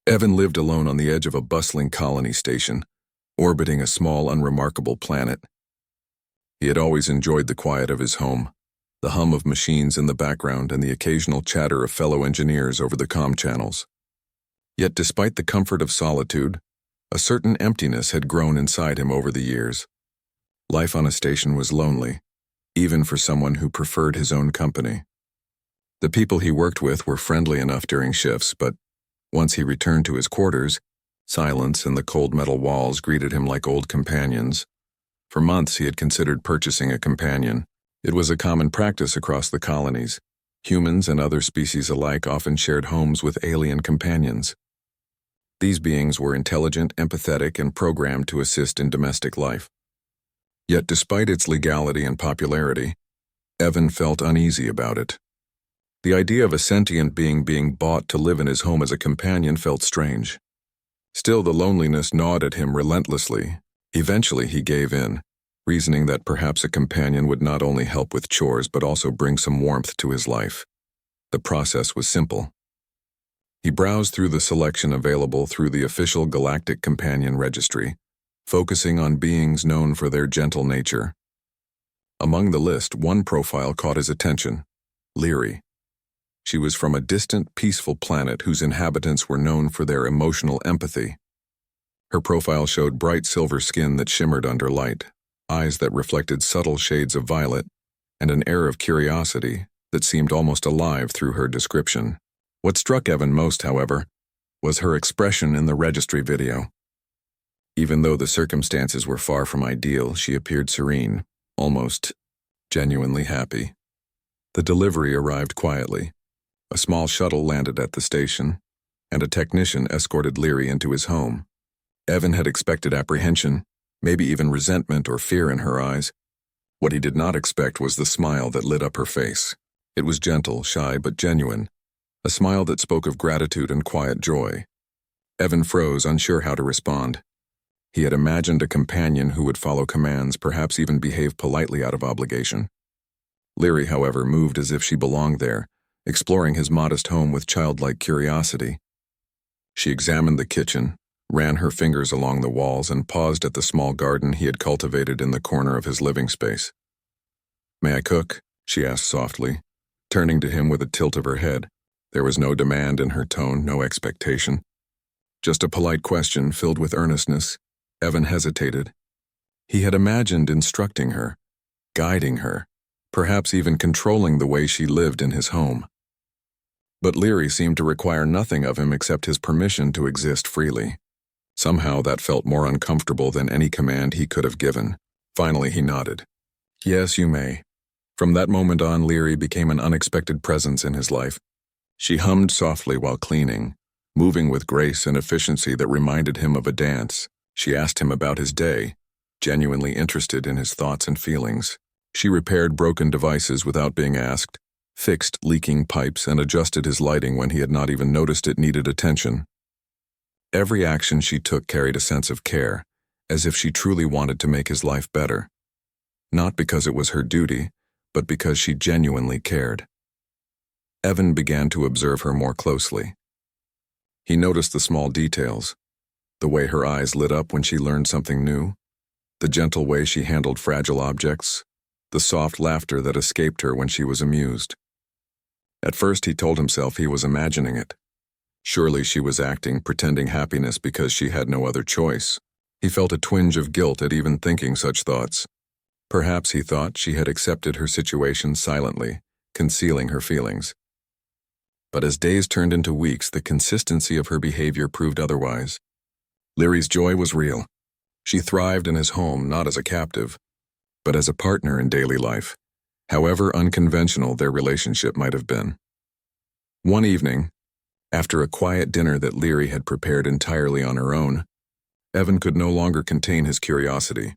Evan lived alone on the edge of a bustling colony station, orbiting a small, unremarkable planet. He had always enjoyed the quiet of his home, the hum of machines in the background and the occasional chatter of fellow engineers over the comm channels. Yet despite the comfort of solitude, a certain emptiness had grown inside him over the years. Life on a station was lonely, even for someone who preferred his own company. The people he worked with were friendly enough during shifts, but once he returned to his quarters, silence and the cold metal walls greeted him like old companions. For months he had considered purchasing a companion. It was a common practice across the colonies. Humans and other species alike often shared homes with alien companions. These beings were intelligent, empathetic, and programmed to assist in domestic life. Yet despite its legality and popularity, Evan felt uneasy about it. The idea of a sentient being bought to live in his home as a companion felt strange. Still, the loneliness gnawed at him relentlessly. Eventually he gave in, reasoning that perhaps a companion would not only help with chores but also bring some warmth to his life. The process was simple. He browsed through the selection available through the official Galactic Companion Registry, focusing on beings known for their gentle nature. Among the list, one profile caught his attention: Leary. She was from a distant, peaceful planet whose inhabitants were known for their emotional empathy. Her profile showed bright silver skin that shimmered under light, eyes that reflected subtle shades of violet, and an air of curiosity that seemed almost alive through her description. What struck Evan most, however, was her expression in the registry video. Even though the circumstances were far from ideal, she appeared serene, almost genuinely happy. The delivery arrived quietly. A small shuttle landed at the station, and a technician escorted Leary into his home. Evan had expected apprehension, maybe even resentment or fear in her eyes. What he did not expect was the smile that lit up her face. It was gentle, shy, but genuine, a smile that spoke of gratitude and quiet joy. Evan froze, unsure how to respond. He had imagined a companion who would follow commands, perhaps even behave politely out of obligation. Leary, however, moved as if she belonged there, exploring his modest home with childlike curiosity. She examined the kitchen, ran her fingers along the walls, and paused at the small garden he had cultivated in the corner of his living space. "May I cook?" she asked softly, turning to him with a tilt of her head. There was no demand in her tone, no expectation. Just a polite question filled with earnestness. Evan hesitated. He had imagined instructing her, guiding her, perhaps even controlling the way she lived in his home. But Leary seemed to require nothing of him except his permission to exist freely. Somehow that felt more uncomfortable than any command he could have given. Finally he nodded. "Yes, you may." From that moment on, Leary became an unexpected presence in his life. She hummed softly while cleaning, moving with grace and efficiency that reminded him of a dance. She asked him about his day, genuinely interested in his thoughts and feelings. She repaired broken devices without being asked, fixed leaking pipes, and adjusted his lighting when he had not even noticed it needed attention. Every action she took carried a sense of care, as if she truly wanted to make his life better. Not because it was her duty, but because she genuinely cared. Evan began to observe her more closely. He noticed the small details, the way her eyes lit up when she learned something new, the gentle way she handled fragile objects, the soft laughter that escaped her when she was amused. At first he told himself he was imagining it. Surely she was acting, pretending happiness because she had no other choice. He felt a twinge of guilt at even thinking such thoughts. Perhaps, he thought, she had accepted her situation silently, concealing her feelings. But as days turned into weeks, the consistency of her behavior proved otherwise. Leary's joy was real. She thrived in his home not as a captive, but as a partner in daily life, however unconventional their relationship might have been. One evening, after a quiet dinner that Leary had prepared entirely on her own, Evan could no longer contain his curiosity.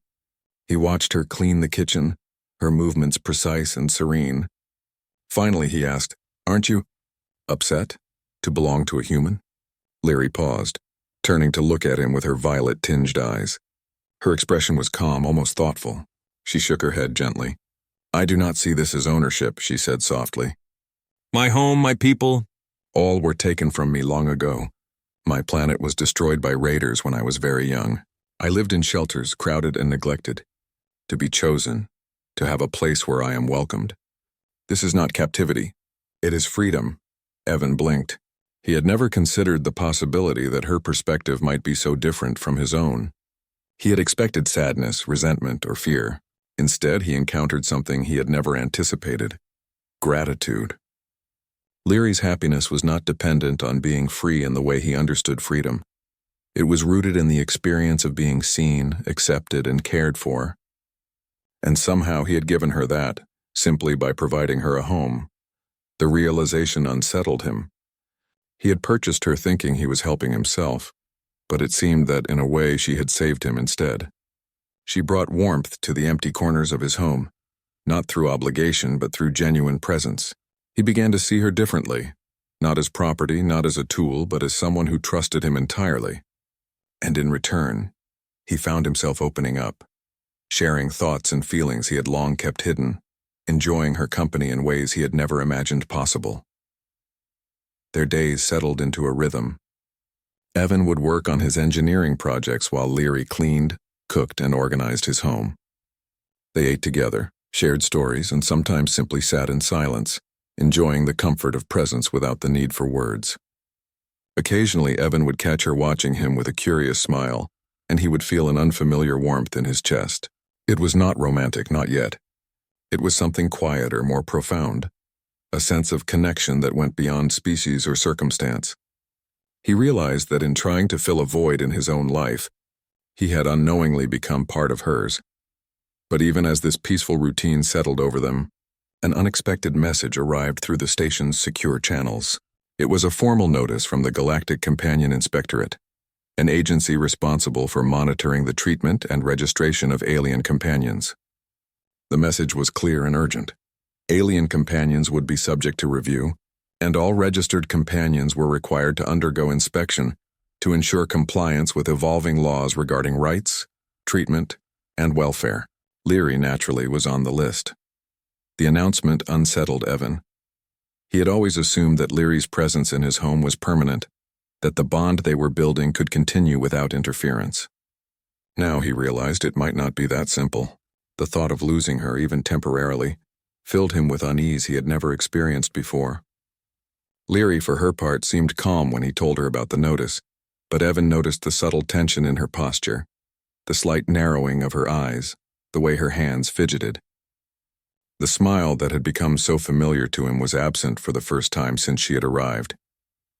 He watched her clean the kitchen, her movements precise and serene. Finally he asked, "Aren't you upset to belong to a human?" Leary paused, turning to look at him with her violet-tinged eyes. Her expression was calm, almost thoughtful. She shook her head gently. "I do not see this as ownership," she said softly. "My home, my people, all were taken from me long ago. My planet was destroyed by raiders when I was very young. I lived in shelters, crowded and neglected. To be chosen, to have a place where I am welcomed. This is not captivity. It is freedom. Evan blinked. He had never considered the possibility that her perspective might be so different from his own. He had expected sadness, resentment, or fear. Instead, he encountered something he had never anticipated: gratitude. Leary's happiness was not dependent on being free in the way he understood freedom. It was rooted in the experience of being seen, accepted, and cared for. And somehow he had given her that, simply by providing her a home. The realization unsettled him. He had purchased her thinking he was helping himself, but it seemed that in a way she had saved him instead. She brought warmth to the empty corners of his home, not through obligation but through genuine presence. He began to see her differently, not as property, not as a tool, but as someone who trusted him entirely. And in return, he found himself opening up, sharing thoughts and feelings he had long kept hidden, enjoying her company in ways he had never imagined possible. Their days settled into a rhythm. Evan would work on his engineering projects while Leary cleaned, cooked, and organized his home. They ate together, shared stories, and sometimes simply sat in silence, enjoying the comfort of presence without the need for words. Occasionally, Evan would catch her watching him with a curious smile, and he would feel an unfamiliar warmth in his chest. It was not romantic, not yet. It was something quieter, more profound, a sense of connection that went beyond species or circumstance. He realized that in trying to fill a void in his own life, he had unknowingly become part of hers. But even as this peaceful routine settled over them, an unexpected message arrived through the station's secure channels. It was a formal notice from the Galactic Companion Inspectorate, an agency responsible for monitoring the treatment and registration of alien companions. The message was clear and urgent. Alien companions would be subject to review, and all registered companions were required to undergo inspection to ensure compliance with evolving laws regarding rights, treatment, and welfare. Leary, naturally, was on the list. The announcement unsettled Evan. He had always assumed that Leary's presence in his home was permanent, that the bond they were building could continue without interference. Now he realized it might not be that simple. The thought of losing her, even temporarily, filled him with unease he had never experienced before. Leary, for her part, seemed calm when he told her about the notice, but Evan noticed the subtle tension in her posture, the slight narrowing of her eyes, the way her hands fidgeted. The smile that had become so familiar to him was absent for the first time since she had arrived.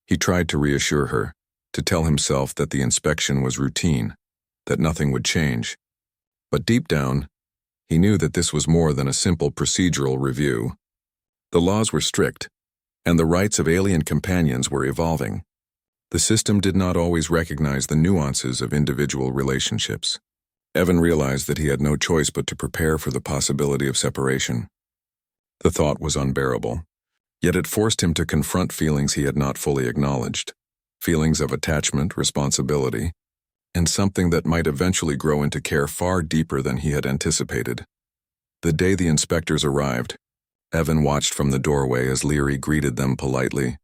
He tried to reassure her, to tell himself that the inspection was routine, that nothing would change. But deep down, he knew that this was more than a simple procedural review. The laws were strict, and the rights of alien companions were evolving. The system did not always recognize the nuances of individual relationships. Evan realized that he had no choice but to prepare for the possibility of separation. The thought was unbearable, yet it forced him to confront feelings he had not fully acknowledged, feelings of attachment, responsibility, and something that might eventually grow into care far deeper than he had anticipated. The day the inspectors arrived, Evan watched from the doorway as Leary greeted them politely,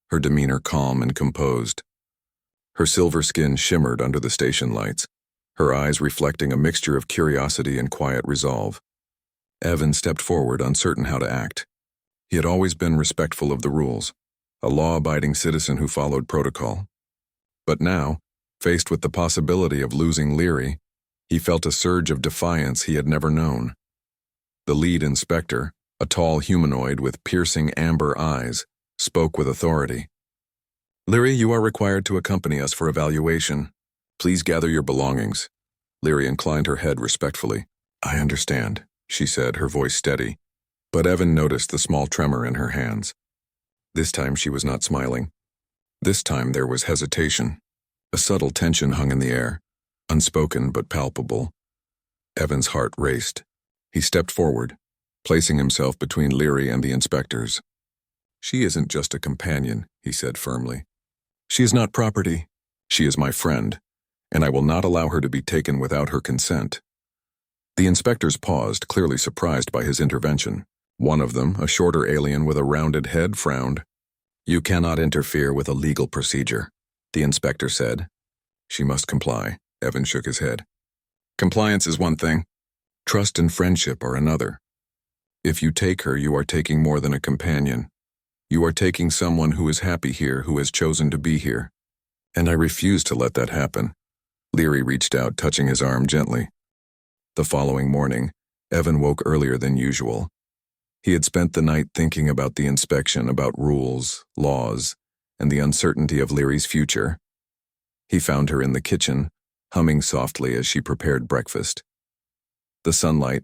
her demeanor calm and composed. Her silver skin shimmered under the station lights, her eyes reflecting a mixture of curiosity and quiet resolve. Evan stepped forward, uncertain how to act. He had always been respectful of the rules, a law-abiding citizen who followed protocol. But now, faced with the possibility of losing Leary, he felt a surge of defiance he had never known. The lead inspector, a tall humanoid with piercing amber eyes, spoke with authority. "Leary, you are required to accompany us for evaluation. Please gather your belongings." Leary inclined her head respectfully. "I understand," she said, her voice steady. But Evan noticed the small tremor in her hands. This time she was not smiling. This time there was hesitation. A subtle tension hung in the air, unspoken but palpable. Evan's heart raced. He stepped forward, placing himself between Leary and the inspectors. "She isn't just a companion," he said firmly. "She is not property. She is my friend, and I will not allow her to be taken without her consent." The inspectors paused, clearly surprised by his intervention. One of them, a shorter alien with a rounded head, frowned. "You cannot interfere with a legal procedure. the inspector said. She must comply. Evan shook his head. Compliance is one thing. Trust and friendship are another. If you take her, you are taking more than a companion. You are taking someone who is happy here, who has chosen to be here. And I refuse to let that happen. Leary reached out, touching his arm gently. The following morning, Evan woke earlier than usual. He had spent the night thinking about the inspection, about rules, laws, and the uncertainty of Leary's future. He found her in the kitchen, humming softly as she prepared breakfast. The sunlight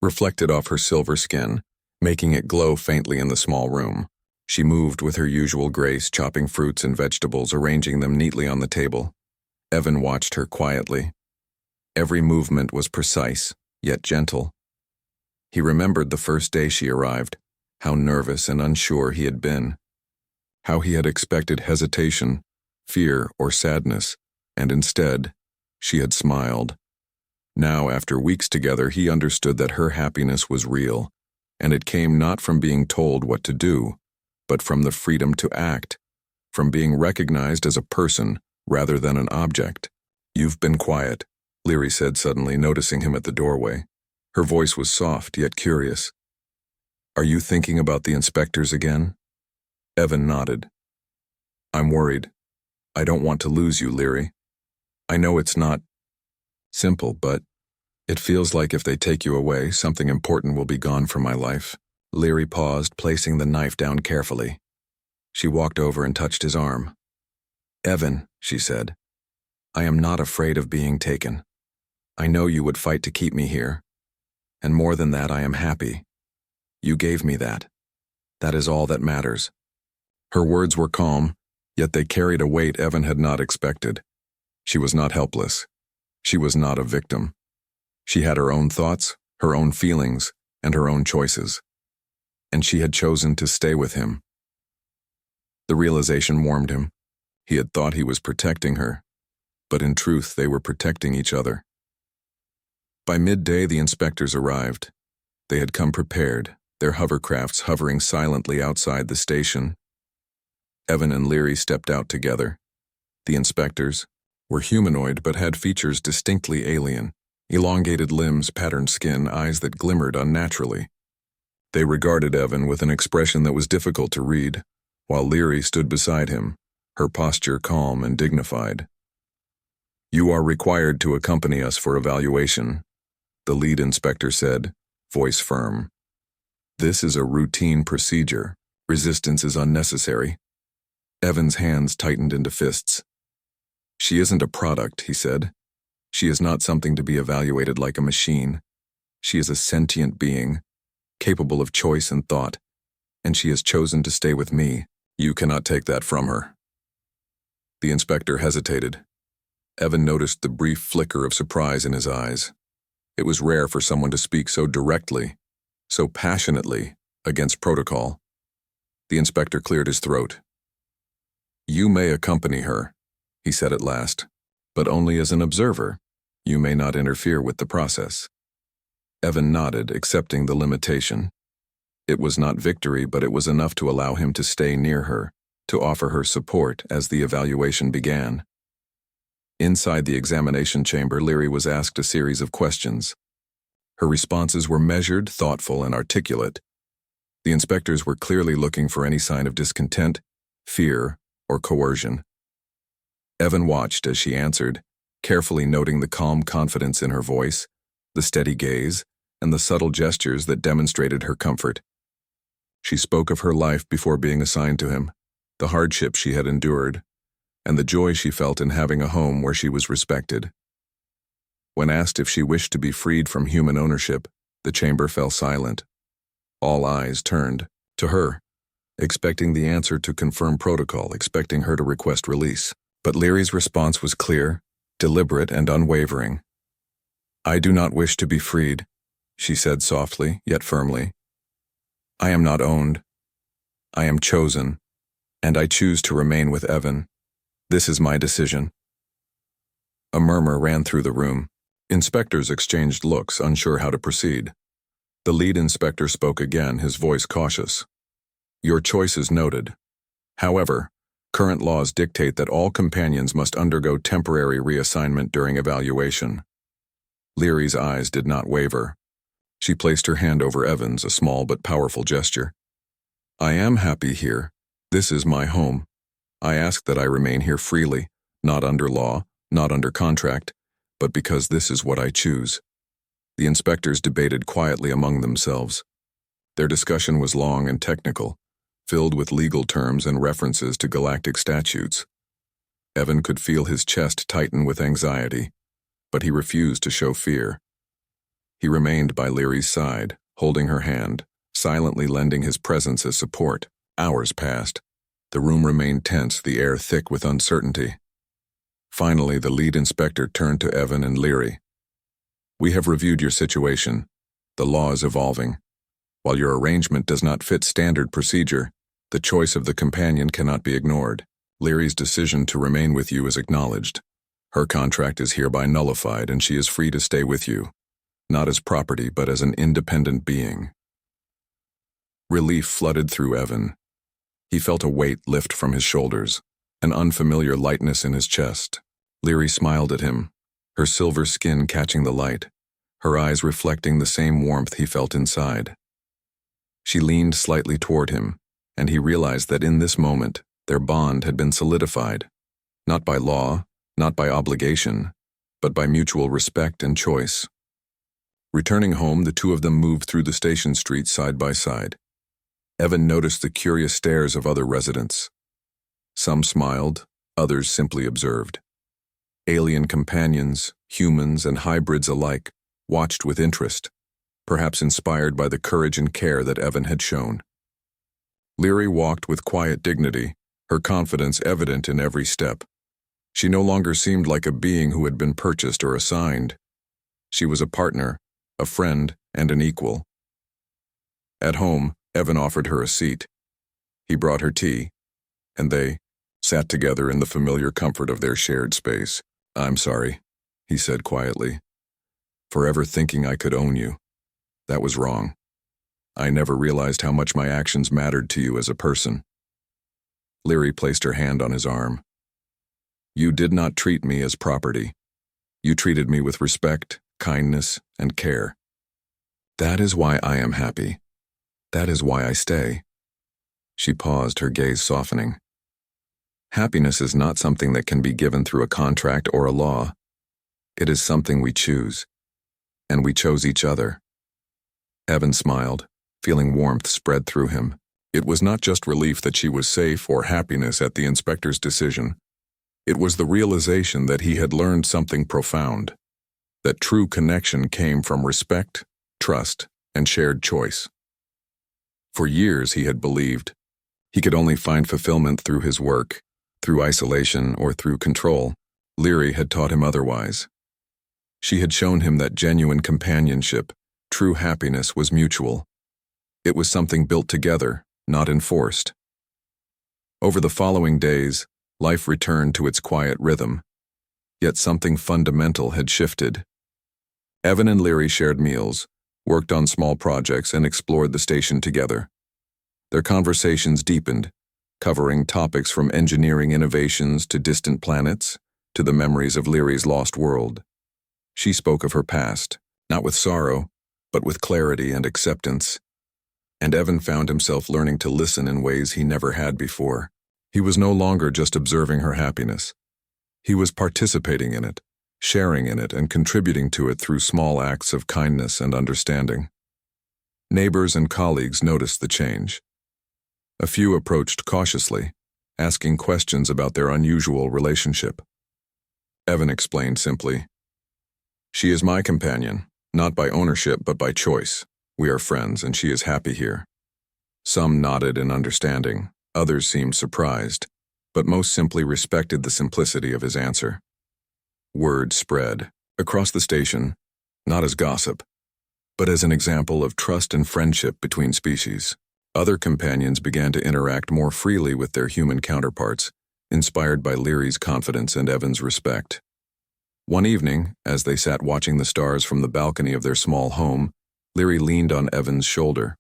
reflected off her silver skin, making it glow faintly in the small room. She moved with her usual grace, chopping fruits and vegetables, arranging them neatly on the table. Evan watched her quietly. Every movement was precise, yet gentle. He remembered the first day she arrived, how nervous and unsure he had been, how he had expected hesitation, fear, or sadness, and instead, she had smiled. Now, after weeks together, he understood that her happiness was real, and it came not from being told what to do, but from the freedom to act, from being recognized as a person rather than an object. "You've been quiet," Leary said suddenly, noticing him at the doorway. Her voice was soft yet curious. "Are you thinking about the inspectors again?" Evan nodded. "I'm worried. I don't want to lose you, Leary. I know it's not simple, but it feels like if they take you away, something important will be gone from my life." Leary paused, placing the knife down carefully. She walked over and touched his arm. "Evan," she said, "I am not afraid of being taken. I know you would fight to keep me here. And more than that, I am happy. You gave me that. That is all that matters." Her words were calm, yet they carried a weight Evan had not expected. She was not helpless. She was not a victim. She had her own thoughts, her own feelings, and her own choices. And she had chosen to stay with him. The realization warmed him. He had thought he was protecting her, but in truth they were protecting each other. By midday, the inspectors arrived. They had come prepared, their hovercrafts hovering silently outside the station. Evan and Leary stepped out together. The inspectors were humanoid but had features distinctly alien, elongated limbs, patterned skin, eyes that glimmered unnaturally. They regarded Evan with an expression that was difficult to read, while Leary stood beside him, her posture calm and dignified. "You are required to accompany us for evaluation," the lead inspector said, voice firm. "This is a routine procedure. Resistance is unnecessary." Evan's hands tightened into fists. "She isn't a product," he said. "She is not something to be evaluated like a machine. She is a sentient being, capable of choice and thought, and she has chosen to stay with me. You cannot take that from her." The inspector hesitated. Evan noticed the brief flicker of surprise in his eyes. It was rare for someone to speak so directly, so passionately, against protocol. The inspector cleared his throat. "You may accompany her," he said at last, "but only as an observer. You may not interfere with the process." Evan nodded, accepting the limitation. It was not victory, but it was enough to allow him to stay near her, to offer her support as the evaluation began. Inside the examination chamber, Leary was asked a series of questions. Her responses were measured, thoughtful, and articulate. The inspectors were clearly looking for any sign of discontent, fear, or coercion. Evan watched as she answered, carefully noting the calm confidence in her voice, the steady gaze, and the subtle gestures that demonstrated her comfort. She spoke of her life before being assigned to him, the hardship she had endured, and the joy she felt in having a home where she was respected. When asked if she wished to be freed from human ownership, the chamber fell silent. All eyes turned to her, expecting the answer to confirm protocol, expecting her to request release. But Leary's response was clear, deliberate, and unwavering. "I do not wish to be freed," she said softly, yet firmly. "I am not owned. I am chosen, and I choose to remain with Evan. This is my decision." A murmur ran through the room. Inspectors exchanged looks, unsure how to proceed. The lead inspector spoke again, his voice cautious. "Your choice is noted. However, Current laws dictate that all companions must undergo temporary reassignment during evaluation. Leary's eyes did not waver. She placed her hand over Evan's, a small but powerful gesture. I am happy here. This is my home. I ask that I remain here freely, not under law, not under contract, but because this is what I choose. The inspectors debated quietly among themselves. Their discussion was long and technical, filled with legal terms and references to galactic statutes. Evan could feel his chest tighten with anxiety, but he refused to show fear. He remained by Leary's side, holding her hand, silently lending his presence as support. Hours passed. The room remained tense, the air thick with uncertainty. Finally, the lead inspector turned to Evan and Leary. We have reviewed your situation. The law is evolving. While your arrangement does not fit standard procedure, the choice of the companion cannot be ignored. Leary's decision to remain with you is acknowledged. Her contract is hereby nullified and she is free to stay with you, not as property but as an independent being. Relief flooded through Evan. He felt a weight lift from his shoulders, an unfamiliar lightness in his chest. Leary smiled at him, her silver skin catching the light, her eyes reflecting the same warmth he felt inside. She leaned slightly toward him, and he realized that in this moment, their bond had been solidified, not by law, not by obligation, but by mutual respect and choice. Returning home, the two of them moved through the station street side by side. Evan noticed the curious stares of other residents. Some smiled, others simply observed. Alien companions, humans, and hybrids alike watched with interest, perhaps inspired by the courage and care that Evan had shown. Leary walked with quiet dignity, her confidence evident in every step. She no longer seemed like a being who had been purchased or assigned. She was a partner, a friend, and an equal. At home, Evan offered her a seat. He brought her tea, and they sat together in the familiar comfort of their shared space. I'm sorry, he said quietly. Forever thinking I could own you. That was wrong. I never realized how much my actions mattered to you as a person. Leary placed her hand on his arm. You did not treat me as property. You treated me with respect, kindness, and care. That is why I am happy. That is why I stay. She paused, her gaze softening. Happiness is not something that can be given through a contract or a law. It is something we choose. And we chose each other. Evan smiled, feeling warmth spread through him. It was not just relief that she was safe or happiness at the inspector's decision. It was the realization that he had learned something profound, that true connection came from respect, trust, and shared choice. For years he had believed he could only find fulfillment through his work, through isolation, or through control. Leary had taught him otherwise. She had shown him that genuine companionship, true happiness, was mutual. It was something built together, not enforced. Over the following days, life returned to its quiet rhythm. Yet something fundamental had shifted. Evan and Leary shared meals, worked on small projects, and explored the station together. Their conversations deepened, covering topics from engineering innovations to distant planets, to the memories of Leary's lost world. She spoke of her past, not with sorrow, but with clarity and acceptance. And Evan found himself learning to listen in ways he never had before. He was no longer just observing her happiness. He was participating in it, sharing in it, and contributing to it through small acts of kindness and understanding. Neighbors and colleagues noticed the change. A few approached cautiously, asking questions about their unusual relationship. Evan explained simply, "She is my companion, not by ownership but by choice. We are friends and she is happy here." Some nodded in understanding, others seemed surprised, but most simply respected the simplicity of his answer. Word spread across the station, not as gossip, but as an example of trust and friendship between species. Other companions began to interact more freely with their human counterparts, inspired by Leary's confidence and Evan's respect. One evening, as they sat watching the stars from the balcony of their small home, Leary leaned on Evan's shoulder.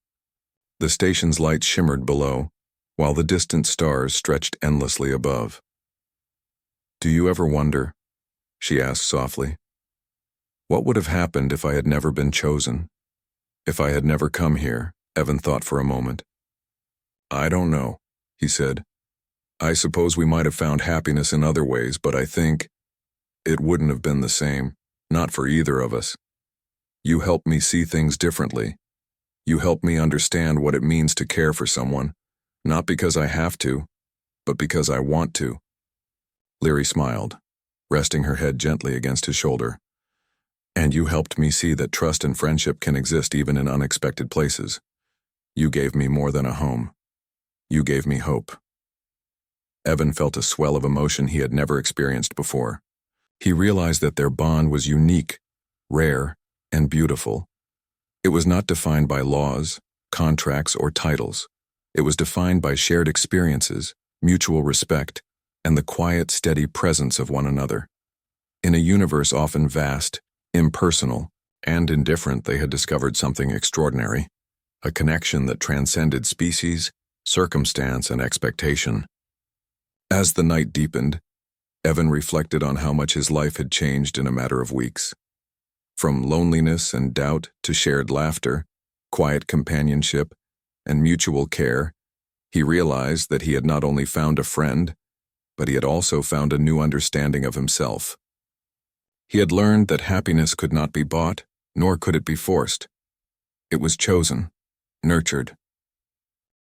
The station's lights shimmered below, while the distant stars stretched endlessly above. "Do you ever wonder," she asked softly, "what would have happened if I had never been chosen? If I had never come here?" Evan thought for a moment. "I don't know," he said. "I suppose we might have found happiness in other ways, but I think it wouldn't have been the same, not for either of us. You helped me see things differently. You helped me understand what it means to care for someone, not because I have to, but because I want to." Leary smiled, resting her head gently against his shoulder. "And you helped me see that trust and friendship can exist even in unexpected places. You gave me more than a home. You gave me hope." Evan felt a swell of emotion he had never experienced before. He realized that their bond was unique, rare, and beautiful. It was not defined by laws, contracts, or titles. It was defined by shared experiences, mutual respect, and the quiet, steady presence of one another. In a universe often vast, impersonal, and indifferent, they had discovered something extraordinary, a connection that transcended species, circumstance, and expectation. As the night deepened, Evan reflected on how much his life had changed in a matter of weeks. From loneliness and doubt to shared laughter, quiet companionship, and mutual care, he realized that he had not only found a friend, but he had also found a new understanding of himself. He had learned that happiness could not be bought, nor could it be forced. It was chosen, nurtured,